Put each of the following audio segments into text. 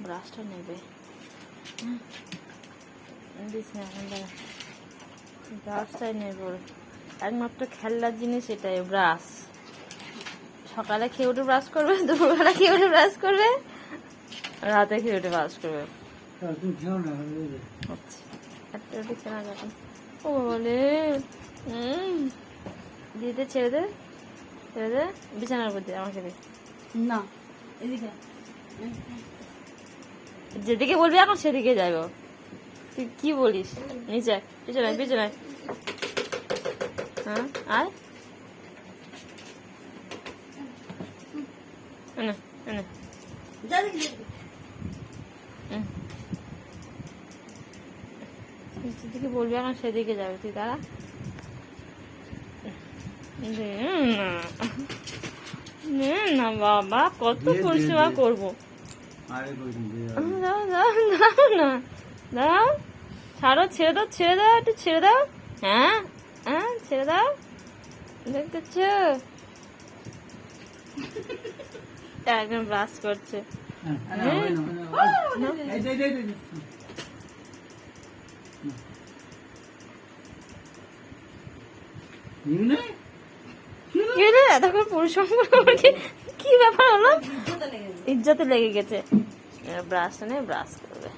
ব্রাশটা নেবে দিস না এখন দাঁড়া ব্রাশটাই নেবে একমাত্র খেলনার জিনিস এটাই ব্রাশ সকালে খেয়ে উঠে ব্রাশ করবে দুপুরবেলা খেয়ে উঠে ব্রাশ করবে রাতে খেয়ে উঠে ব্রাশ করবে ও বলে দিতে ছেড়ে দে বিছানার উপর দিয়ে আমাকে দে না এদিকে যেদিকে বলবি এখন সেদিকে যাইব তুই কি বলিস নিচে পিছনে হ্যাঁ আয় যেদিকে বলবি এখন সেদিকে যাবে তুই তারা না বাবা কত পরিষেবা করবো দাও ছাড়ো ছেড়ে দাও একটু ছেড়ে দাও হ্যাঁ ছেড়ে দাও দেখতেছ একদম ব্রাশ করছে এতক্ষণ পরিশ্রম কি ব্যাপার হলো ইজ্জতে লেগে গেছে ব্রাশ নে ব্রাশ করবে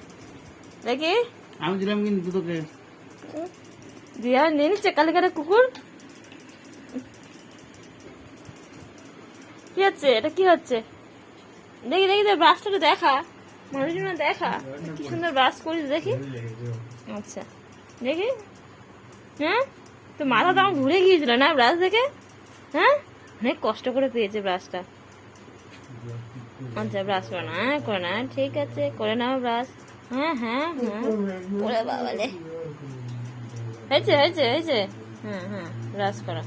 দেখি আমি দিলাম কিন্তু তোকে দিয়া নিয়ে নিচ্ছে কালে কালে কুকুর কি হচ্ছে এটা কি হচ্ছে দেখি ব্রাশটা দেখা মানুষজন দেখা কি সুন্দর ব্রাশ করিস দেখি আচ্ছা দেখি হ্যাঁ তো মাথা তো আমার ঘুরে গিয়েছিল না ব্রাশ দেখে হ্যাঁ অনেক কষ্ট করে পেয়েছে ব্রাশটা আচ্ছা ব্রাশ করে না ঠিক আছে করে নাও ব্রাশ হ্যাঁ ওরে বাবালে হয়েছে হ্যাঁ ব্রাশ করা